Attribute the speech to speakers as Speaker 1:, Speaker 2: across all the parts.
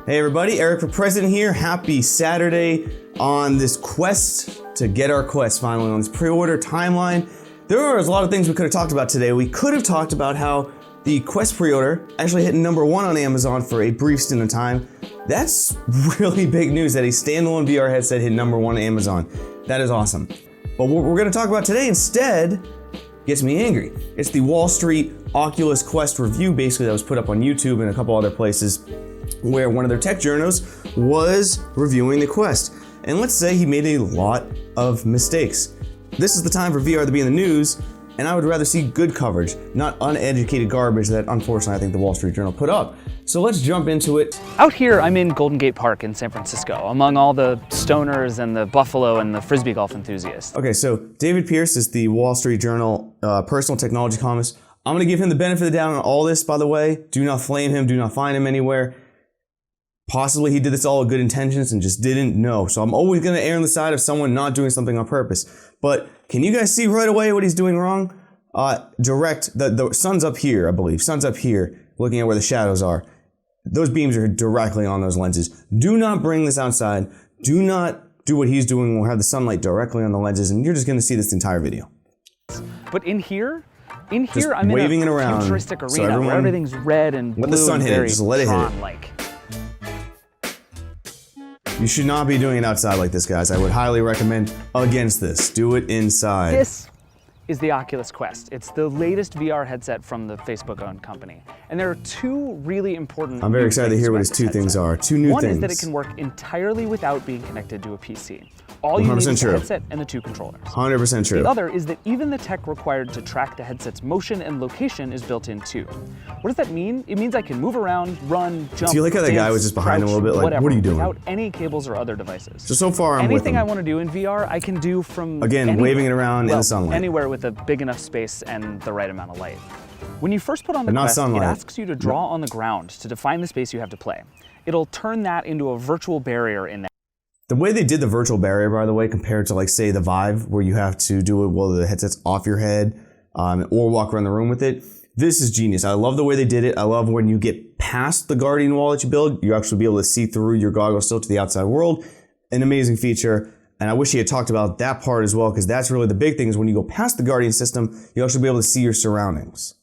Speaker 1: Hey everybody, Eric for President here. Happy Saturday on this quest to get our Quest finally on this pre-order timeline. There was a lot of things we could have talked about today. We could have talked about how the Quest pre-order actually hit #1 on Amazon for a brief stint of time. That's really big news that a standalone VR headset hit #1 on Amazon. That is awesome. But what we're going to talk about today instead gets me angry. It's the Wall Street Oculus Quest review basically that was put up on YouTube and a couple other places where one of their tech journos was reviewing the Quest. And let's say he made a lot of mistakes. This is the time for VR to be in the news, and I would rather see good coverage, not uneducated garbage that unfortunately I think the Wall Street Journal put up. So let's jump into it.
Speaker 2: Out here, I'm in Golden Gate Park in San Francisco, among all the stoners and the buffalo and the frisbee golf enthusiasts.
Speaker 1: Okay, so David Pierce is the Wall Street Journal personal technology columnist. I'm gonna give him the benefit of the doubt on all this, by the way. Do not flame him, do not find him anywhere. Possibly he did this all with good intentions and just didn't know. So I'm always gonna err on the side of someone not doing something on purpose. But can you guys see right away what he's doing wrong? The sun's up here, I believe. Sun's up here, looking at where the shadows are. Those beams are directly on those lenses. Do not bring this outside. Do not do what he's doing. We'll have the sunlight directly on the lenses, and you're just gonna see this entire video.
Speaker 2: But in here, I'm
Speaker 1: waving
Speaker 2: in
Speaker 1: it
Speaker 2: a
Speaker 1: around
Speaker 2: futuristic arena
Speaker 1: so everyone,
Speaker 2: where everything's red and blue.
Speaker 1: let the sun hit it, just let it hit it.
Speaker 2: Like.
Speaker 1: You should not be doing it outside like this, guys. I would highly recommend against this. Do it inside.
Speaker 2: This is the Oculus Quest. It's the latest VR headset from the Facebook-owned company. And there are two really important
Speaker 1: I'm very excited to hear what his two things are. Two new things.
Speaker 2: One is that it can work entirely without being connected to a PC. All you need is the headset and the two controllers.
Speaker 1: 100% true.
Speaker 2: The other is that even the tech required to track the headset's motion and location is built in too. What does that mean? It means I can move around, run, jump,
Speaker 1: Do you like how that
Speaker 2: dance,
Speaker 1: guy was just behind him a little bit? Like,
Speaker 2: whatever,
Speaker 1: what are you doing?
Speaker 2: Without any cables or other devices.
Speaker 1: So far I'm with
Speaker 2: Anything
Speaker 1: him.
Speaker 2: I want to do in VR, I can do from
Speaker 1: Again, waving it around in the sunlight.
Speaker 2: Anywhere with a big enough space and the right amount of light. When you first put on the Quest,
Speaker 1: sunlight.
Speaker 2: it asks you to draw on the ground to define the space you have to play. It'll turn that into a virtual barrier in that.
Speaker 1: The way they did the virtual barrier, by the way, compared to like say the Vive, where you have to do it while the headset's off your head, or walk around the room with it. This is genius. I love the way they did it. I love when you get past the Guardian wall that you build, you actually be able to see through your goggles still to the outside world. An amazing feature. And I wish he had talked about that part as well, because that's really the big thing is when you go past the Guardian system, you'll actually be able to see your surroundings.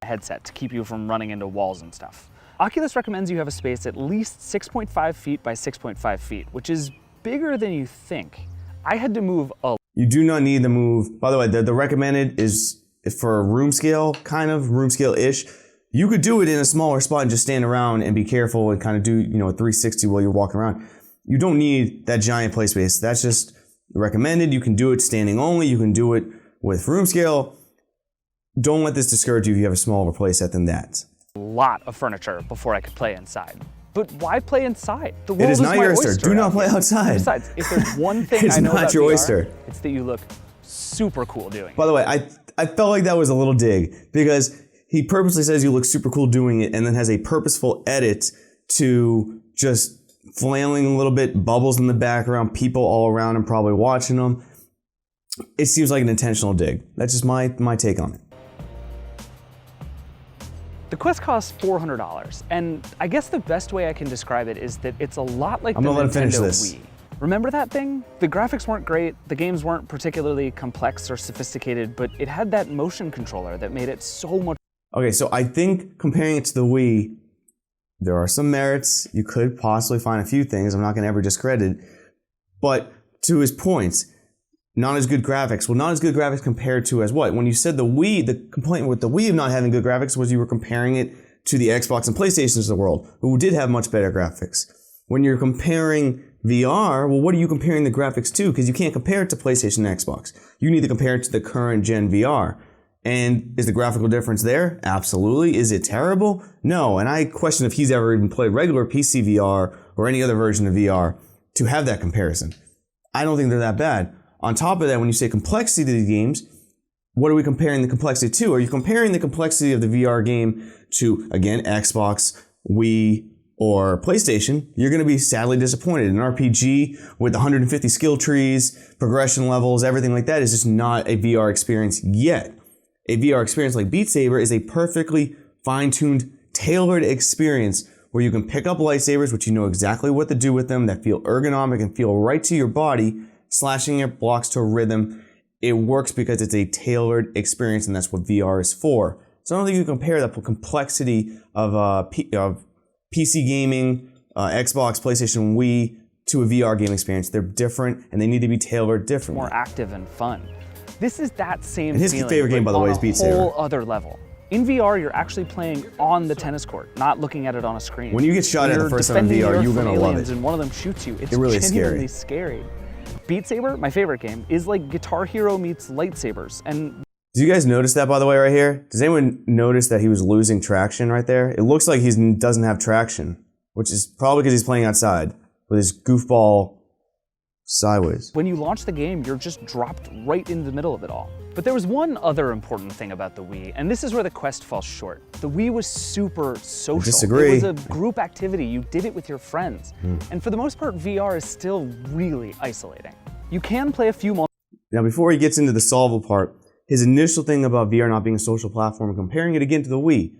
Speaker 2: Headset to keep you from running into walls and stuff. Oculus recommends you have a space at least 6.5 feet by 6.5 feet, which is bigger than you think. I had to move a...
Speaker 1: You do not need to move. By the way, the recommended is for room scale, kind of room scale-ish. You could do it in a smaller spot and just stand around and be careful and kind of do, a 360 while you're walking around. You don't need that giant play space. That's just recommended. You can do it standing only. You can do it with room scale. Don't let this discourage you if you have a smaller play set than that.
Speaker 2: Lot of furniture before I could play inside. But why play inside? The world
Speaker 1: It is not
Speaker 2: my
Speaker 1: your oyster. Do not play outside.
Speaker 2: Besides, if there's one thing
Speaker 1: It's
Speaker 2: I know
Speaker 1: not
Speaker 2: about
Speaker 1: your
Speaker 2: VR,
Speaker 1: oyster.
Speaker 2: it's that you look super cool doing it.
Speaker 1: By the way, I felt like that was a little dig because he purposely says you look super cool doing it and then has a purposeful edit to just flailing a little bit, bubbles in the background, people all around him probably watching him. It seems like an intentional dig. That's just my take on it.
Speaker 2: The Quest costs $400, and I guess the best way I can describe it is that it's a lot like the Nintendo Wii. Remember that thing? The graphics weren't great, the games weren't particularly complex or sophisticated, but it had that motion controller that made it so much.
Speaker 1: Okay, so I think comparing it to the Wii, there are some merits. You could possibly find a few things. I'm not going to ever discredit it. But to his points, not as good graphics. Well, not as good graphics compared to as what? When you said the Wii, the complaint with the Wii of not having good graphics was you were comparing it to the Xbox and PlayStations of the world, who did have much better graphics. When you're comparing VR, well, what are you comparing the graphics to? Because you can't compare it to PlayStation and Xbox. You need to compare it to the current gen VR. And is the graphical difference there? Absolutely. Is it terrible? No. And I question if he's ever even played regular PC VR or any other version of VR to have that comparison. I don't think they're that bad. On top of that, when you say complexity to the games, what are we comparing the complexity to? Are you comparing the complexity of the VR game to, again, Xbox, Wii, or PlayStation? You're going to be sadly disappointed. An RPG with 150 skill trees, progression levels, everything like that is just not a VR experience yet. A VR experience like Beat Saber is a perfectly fine-tuned, tailored experience where you can pick up lightsabers, which you know exactly what to do with them, that feel ergonomic and feel right to your body, slashing your blocks to a rhythm. It works because it's a tailored experience, and that's what VR is for. So I don't think you can compare the complexity of PC gaming, Xbox, PlayStation, Wii, to a VR game experience. They're different, and they need to be tailored differently.
Speaker 2: More active and fun. This is that same
Speaker 1: and his
Speaker 2: feeling,
Speaker 1: favorite game, by the way, is Beat Saber.
Speaker 2: On a whole other level. In VR, you're actually playing on the tennis court, not looking at it on a screen.
Speaker 1: When you get shot at the first time in VR, you're gonna love it.
Speaker 2: And one of them shoots you. It's
Speaker 1: really
Speaker 2: genuinely scary. Beat Saber, my favorite game, is like Guitar Hero meets lightsabers. And
Speaker 1: do you guys notice that, by the way, right here? Does anyone notice that he was losing traction right there? It looks like he doesn't have traction, which is probably because he's playing outside with his goofball sideways.
Speaker 2: When you launch the game, you're just dropped right in the middle of it all. But there was one other important thing about the Wii, and this is where the Quest falls short. The Wii was super social.
Speaker 1: I disagree.
Speaker 2: It was a group activity. You did it with your friends. And for the most part, VR is still really isolating. You can play a few more.
Speaker 1: Now, before he gets into the solvable part, his initial thing about VR not being a social platform and comparing it again to the Wii.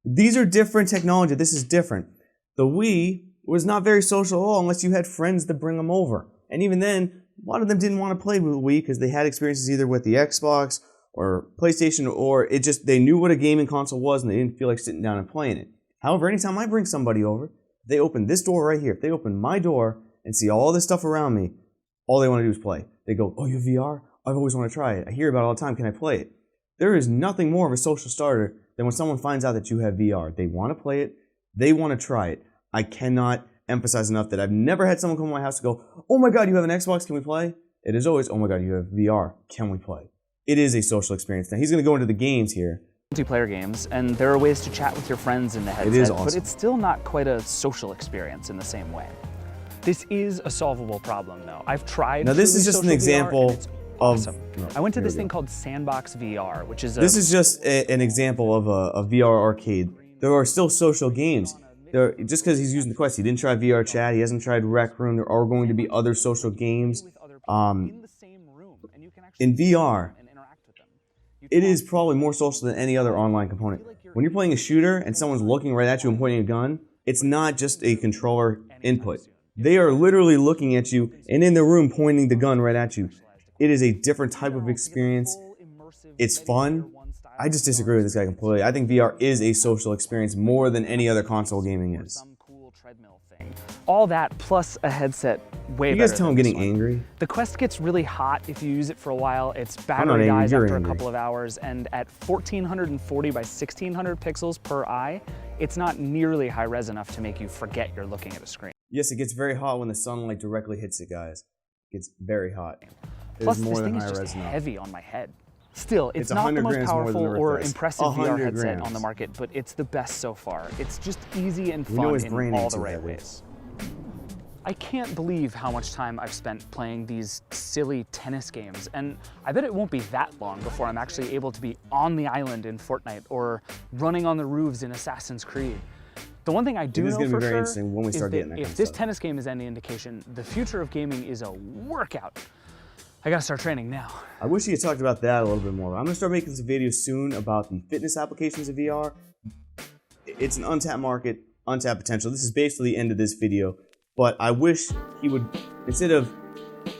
Speaker 1: These are different technology. This is different. The Wii was not very social at all unless you had friends to bring them over. And even then, a lot of them didn't want to play with the Wii because they had experiences either with the Xbox or PlayStation, or they knew what a gaming console was and they didn't feel like sitting down and playing it. However, anytime I bring somebody over, they open this door right here. If they open my door and see all this stuff around me, all they want to do is play. They go, "Oh, you have VR? I've always wanted to try it. I hear about it all the time. Can I play it?" There is nothing more of a social starter than when someone finds out that you have VR. They want to play it. They want to try it. I cannot emphasize enough that I've never had someone come to my house and go, "Oh my God, you have an Xbox, can we play?" It is always, "Oh my God, you have VR, can we play?" It is a social experience. Now he's going to go into the games here.
Speaker 2: Multiplayer games, and there are ways to chat with your friends in the headset,
Speaker 1: it is awesome.
Speaker 2: But it's still not quite a social experience in the same way. This is a solvable problem though. I've tried.
Speaker 1: Now this is just an example
Speaker 2: awesome. I went to this thing called Sandbox VR, which is
Speaker 1: This is just an example of a VR arcade. There are still social games. Just because he's using the Quest, he didn't try VRChat, he hasn't tried Rec Room, there are going to be other social games. In VR, it is probably more social than any other online component. When you're playing a shooter and someone's looking right at you and pointing a gun, it's not just a controller input. They are literally looking at you and in the room pointing the gun right at you. It is a different type of experience. It's fun. I just disagree with this guy completely. I think VR is a social experience more than any other console gaming is.
Speaker 2: All that plus a headset way better.
Speaker 1: You guys tell I'm getting angry?
Speaker 2: The Quest gets really hot if you use it for a while. Its battery dies after a couple of hours, and at 1440 by 1600 pixels per eye, it's not nearly high res enough to make you forget you're looking at a screen.
Speaker 1: Yes, it gets very hot when the sunlight directly hits it, guys. It gets very hot.
Speaker 2: Plus, this thing is just heavy on my head. Still, it's not the most powerful or impressive VR headset on the market, but it's the best so far. It's just easy and fun in all the right ways. I can't believe how much time I've spent playing these silly tennis games, and I bet it won't be that long before I'm actually able to be on the island in Fortnite or running on the roofs in Assassin's Creed. The one thing I do know for sure is that if this tennis game is any indication, the future of gaming is a workout. I gotta start training now.
Speaker 1: I wish he had talked about that a little bit more. I'm gonna start making some videos soon about the fitness applications of VR. It's an untapped market, untapped potential. This is basically the end of this video, but I wish he would, instead of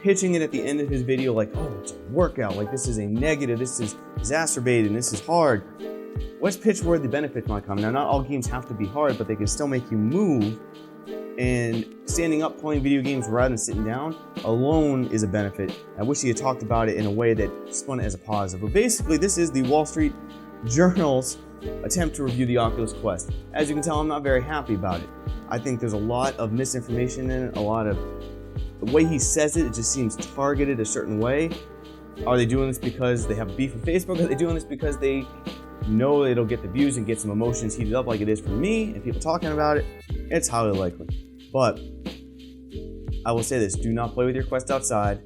Speaker 1: pitching it at the end of his video like, "Oh, it's a workout, like this is a negative, this is exacerbating, this is hard," let's pitch where the benefits might come. Now, not all games have to be hard, but they can still make you move. And standing up playing video games rather than sitting down alone is a benefit. I wish he had talked about it in a way that spun it as a positive. But basically, this is the Wall Street Journal's attempt to review the Oculus Quest. As you can tell, I'm not very happy about it. I think there's a lot of misinformation in it, a lot of the way he says it, it just seems targeted a certain way. Are they doing this because they have beef with Facebook? Are they doing this because they know it'll get the views and get some emotions heated up like it is for me and people talking about it? It's highly likely. But I will say this, do not play with your Quest outside.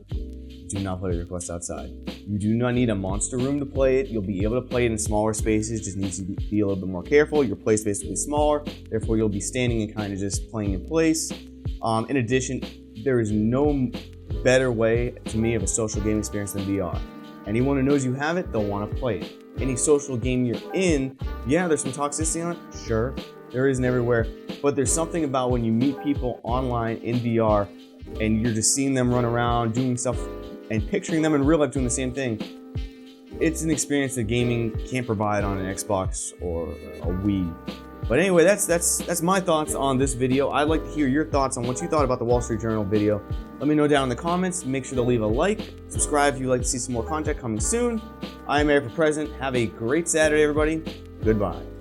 Speaker 1: Do not play with your Quest outside. You do not need a monster room to play it. You'll be able to play it in smaller spaces, just needs to be a little bit more careful. Your play space will be smaller, therefore you'll be standing and kind of just playing in place. In addition, there is no better way to me of a social game experience than VR. Anyone who knows you have it, they'll want to play it. Any social game you're in, yeah, there's some toxicity on it, sure. There isn't everywhere. but there's something about when you meet people online in VR and you're just seeing them run around doing stuff and picturing them in real life doing the same thing. It's an experience that gaming can't provide on an Xbox or a Wii. But anyway, that's my thoughts on this video. I'd like to hear your thoughts on what you thought about the Wall Street Journal video. Let me know down in the comments. Make sure to leave a like, subscribe if you'd like to see some more content coming soon. I'm Eric for President. Have a great Saturday, everybody. Goodbye.